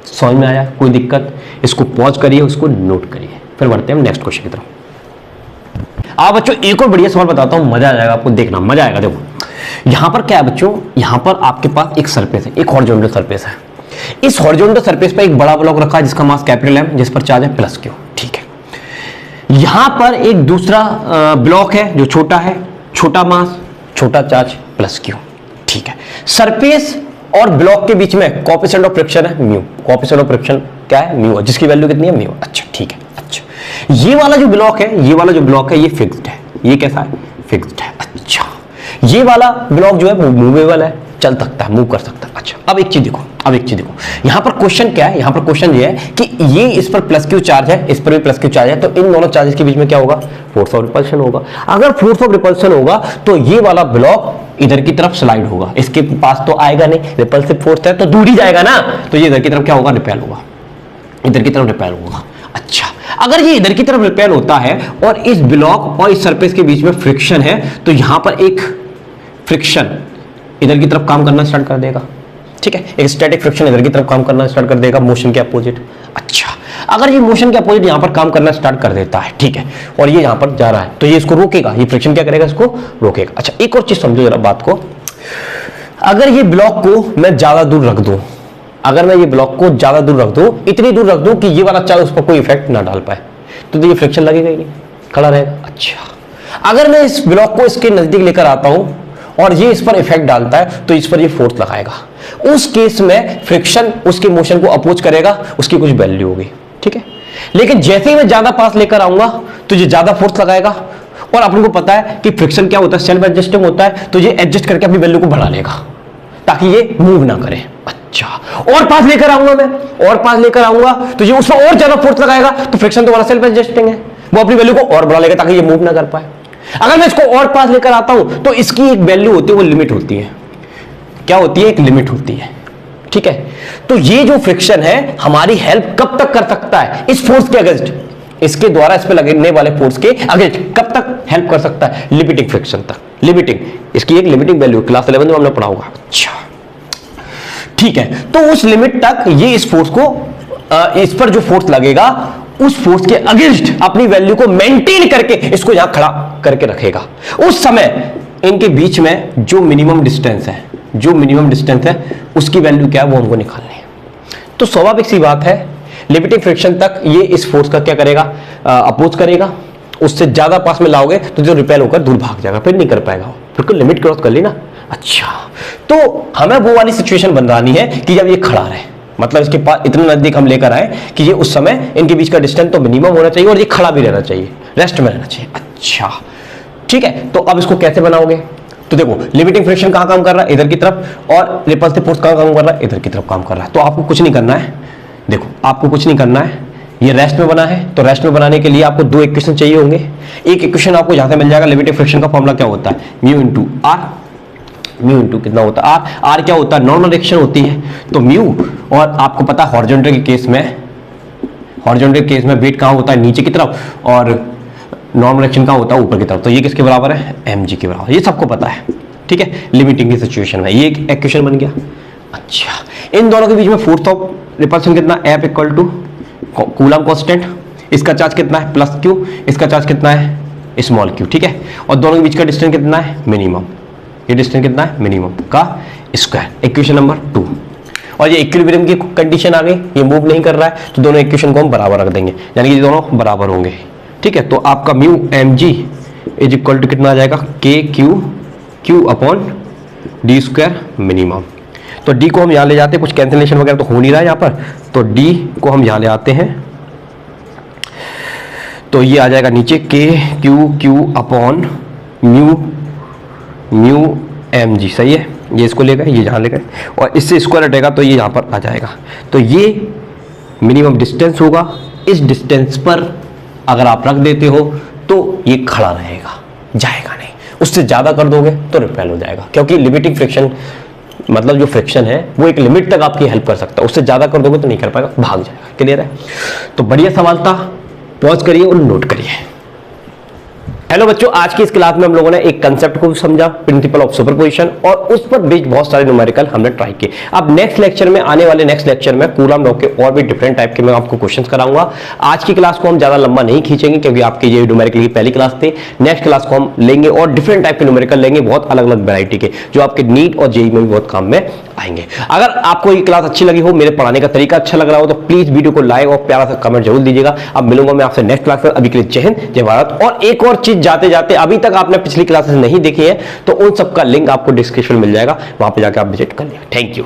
समझ में आया, कोई दिक्कत, इसको पॉज करिए, उसको नोट करिए, फिर बढ़ते हैं हम नेक्स्ट क्वेश्चन की तरफ। आप बच्चों एक और बढ़िया सवाल बताता हूं, मजा आ जाएगा आपको, देखना मजा आएगा। देखो यहां पर क्या है बच्चों, यहां पर आपके पास एक सरफेस है, एक हॉरिजॉन्टल सरफेस है। इस हॉरिजॉन्टल सरफेस पर एक बड़ा ब्लॉक रखा है जिसका मास कैपिटल M, जिस पर चार्ज है +Q, ठीक है। यहां पर एक दूसरा ब्लॉक है जो छोटा है, छोटा मास छोटा चार्ज +Q, ठीक है। सरफेस और ब्लॉक के बीच में कोएफिशिएंट ऑफ फ्रिक्शन है म्यू, कोएफिशिएंट ऑफ फ्रिक्शन क्या है, म्यू, जिसकी वैल्यू कितनी है, म्यू। अच्छा ठीक है। अच्छा ये वाला जो ब्लॉक है, ये वाला जो ब्लॉक है ये फिक्स्ड है, ये कैसा है, फिक्स्ड है। अच्छा ये वाला ब्लॉक जो है वो मूवेबल है, चल सकता है, मूव कर सकता है। अच्छा अब एक चीज देखो, अब एक चीज देखो, यहां पर क्वेश्चन क्या है, यहां पर क्वेश्चन ये है कि ये इस पर प्लस क्यू चार्ज है, इस पर भी प्लस क्यू चार्ज है, तो इन दोनों चार्जेस के बीच में क्या होगा, फोर्स ऑफ रिपल्शन होगा। अगर फोर्स ऑफ रिपल्शन होगा तो ये वाला ब्लॉक इधर की तरफ स्लाइड होगा, इसके पास तो आएगा नहीं, रिपल्सिव फोर्स है तो दूर ही जाएगा ना, तो ये इधर की तरफ क्या होगा, रिपेल होगा, इधर की तरफ रिपेल होगा। अच्छा अगर ये इधर की तरफ रिपेल होता है और इस ब्लॉक और इस सरफेस के बीच में फ्रिक्शन है, तो यहां पर एक फ्रिक्शन इधर की तरफ काम करना स्टार्ट कर देगा, ठीक है, एक स्टैटिक फ्रिक्शन इधर की तरफ काम करना स्टार्ट कर देगा, मोशन के अपोजिट। अच्छा अगर ये मोशन के अपोजिट यहां पर काम करना स्टार्ट कर देता है, ठीक है, और ये यहां पर जा रहा है, तो ये इसको रोकेगा, ये फ्रिक्शन क्या करेगा, इसको रोकेगा। अच्छा एक और चीज समझो जरा बात को, अगर ये ब्लॉक को मैं ज्यादा दूर रख दूं, अगर मैं ये ब्लॉक को ज्यादा दूर रख दूं, इतनी दूर रख दूं कि ये वाला चार्ज उस पर कोई इफेक्ट ना डाल पाए, तो ये फ्रिक्शन लगेगा ही नहीं, खड़ा रहेगा। अच्छा अगर मैं इस ब्लॉक को इसके नजदीक लेकर आता हूं और ये इस पर इफेक्ट डालता है, तो इस पर ये फोर्स लगाएगा, उस केस में फ्रिक्शन उसके मोशन को अपोज करेगा, उसकी कुछ वैल्यू होगी, ठीक है। लेकिन जैसे ही मैं ज्यादा पास लेकर आऊंगा तो ये ज्यादा फोर्स लगाएगा, और अपन को पता है कि फ्रिक्शन क्या होता है, सेल्फ एडजस्टिंग होता है, तो ये एडजस्ट करके अपनी वैल्यू को बढ़ा लेगा ताकि ये मूव ना करे। अच्छा और पास लेकर आऊंगा मैं, और पास लेकर आऊंगा तो ये उस पर और ज्यादा फोर्स लगाएगा, तो फ्रिक्शन तो वाला सेल्फ एडजस्टिंग है, वो अपनी वैल्यू को और बढ़ा लेगा ताकि ये मूव ना कर पाए। अगर मैं इसको और पास लेकर आता हूं तो इसकी एक वैल्यू होती है, वो लिमिट होती है, क्या होती है, एक लिमिट होती है, ठीक है। तो ये जो फ्रिक्शन है हमारी हेल्प कब तक कर सकता है, इस फोर्स के अगेंस्ट, इसके द्वारा इस पे लगने वाले फोर्स के अगेंस्ट कब तक हेल्प कर सकता है, लिमिटिंग फ्रिक्शन तक, लिमिटिंग, इसकी एक लिमिटिंग वैल्यू क्लास 11 में हमने पढ़ा होगा। अच्छा ठीक है, तो उस लिमिट तक ये इस फोर्स को, इस पर जो फोर्स लगेगा उस फोर्स के अगेंस्ट अपनी वैल्यू को मेंटेन करके इसको यहां खड़ा करके रखेगा। उस समय इनके बीच में जो मिनिमम डिस्टेंस है, जो मिनिमम डिस्टेंस है उसकी वैल्यू क्या है, वो हमको निकालनी है। तो स्वाभाविक सी बात है, लिमिटिंग फ्रिक्शन तक ये इस फोर्स का क्या करेगा, अपोज करेगा, उससे ज्यादा पास में लाओगे तो जो रिपेल होकर दूर भाग जाएगा, फिर नहीं कर पाएगा, बिल्कुल लिमिट क्रॉस कर ली ना। अच्छा तो हमें वो वाली सिचुएशन बनवानी है कि जब ये खड़ा रहे, मतलब इसके पास इतने नजदीक हम लेकर आए कि ये उस समय इनके बीच का डिस्टेंस तो मिनिमम होना चाहिए और ये खड़ा भी रहना चाहिए, रेस्ट में रहना चाहिए। अच्छा ठीक है, तो अब इसको कैसे बनाओगे, तो देखो लिमिटिंग फ्रिक्शन कहां काम कर रहा है, इधर की तरफ, और रिपल्सिव फोर्स कहां काम कर रहा है, इधर की तरफ काम कर रहा है। तो आपको कुछ नहीं करना है, देखो आपको कुछ नहीं करना है, ये रेस्ट में बना है, तो रेस्ट में बनाने के लिए आपको दो इक्वेशन चाहिए होंगे। एक इक्वेशन आपको यहां से मिल जाएगा, लिमिटिंग फ्रिक्शन का फॉर्मूला क्या होता है, mu into R, mu into कितना होता है, आर, आर क्या होता है, नॉर्मल डायरेक्शन होती है, तो म्यू, और आपको पता है हॉरिजॉन्टल के केस में, हॉरिजॉन्टल के केस में वेट कहां होता है, नीचे की तरफ, और नॉर्मल डायरेक्शन कहां होता है, ऊपर की तरफ, तो ये किसके बराबर है, mg के बराबर, ये सबको पता है, ठीक है। लिमिटिंग की सिचुएशन में ये एक इक्वेशन बन गया। अच्छा इन दोनों के बीच में फोर्स ऑफ रिपल्शन कितना, F equal to coulomb constant, इसका चार्ज कितना है प्लस Q, इसका चार्ज कितना है स्मॉल q, ठीक है, और दोनों के बीच का डिस्टेंस कितना है मिनिमम, ये डिस्टेंस कितना है मिनिमम का स्क्वायर, इक्वेशन नंबर 2। और ये इक्विलिब्रियम की कंडीशन आ गई, ये मूव नहीं कर रहा है, तो दोनों इक्वेशन को हम बराबर रख देंगे, यानी कि दोनों बराबर होंगे, ठीक है। तो आपका mu mg is equal to कितना आ जाएगा, k q upon D square minimum. तो d को हम यहाँ ले जाते हैं, कुछ कैंसिलेशन वगैरह तो हो नहीं रहा है यहाँ पर, तो d को हम यहाँ ले आते हैं, तो ये आ जाएगा नीचे k q upon mu mg, सही है, ये इसको ले गए, ये यहाँ ले गए, और इससे स्क्वायर हटेगा तो ये यहाँ पर आ जाएगा। तो ये मिनिमम डिस्टेंस होगा, इस डिस्टेंस पर अगर आप रख देते हो तो ये खड़ा रहेगा, जाएगा नहीं, उससे ज्यादा कर दोगे तो रिपेल हो जाएगा, क्योंकि लिमिटिंग फ्रिक्शन मतलब जो फ्रिक्शन है वो एक लिमिट तक आपकी हेल्प कर सकता है, उससे ज्यादा कर दोगे तो नहीं कर पाएगा, भाग जाएगा। क्लियर है, तो बढ़िया सवाल था, पॉज करिए और नोट करिए। हेलो बच्चों, आज की इस क्लास में हम लोगों ने एक कंसेप्ट को समझा, प्रिंसिपल ऑफ सुपरपोजिशन, और उस पर बेस्ड बहुत सारे न्यूमेरिकल हमने ट्राई किए। अब नेक्स्ट लेक्चर में, आने वाले नेक्स्ट लेक्चर में कूलम लॉ के और भी डिफरेंट टाइप के मैं आपको क्वेश्चंस कराऊंगा। आज की क्लास को हम ज्यादा लंबा नहीं खींचेंगे क्योंकि आपकी ये न्यूमेरिकल की पहली क्लास थी। नेक्स्ट क्लास को हम लेंगे और डिफरेंट टाइप के न्यूमेरिकल लेंगे, बहुत अलग अलग वैरायटी के, जो आपके नीट और जेईई में भी बहुत काम में आएंगे। अगर आपको ये क्लास अच्छी लगी हो, मेरे पढ़ाने का तरीका अच्छा लग रहा हो, तो प्लीज वीडियो को लाइक और प्यारा सा कमेंट जरूर दीजिएगा। अब मिलूंगा मैं आपसे नेक्स्ट क्लास में, अभी के लिए जय हिंद जय भारत। और एक और चीज जाते जाते, अभी तक आपने पिछली क्लासेस नहीं देखी है तो उन सबका लिंक आपको डिस्क्रिप्शन में मिल जाएगा, वहां पे जाकर आप विजिट कर लिया। Thank you.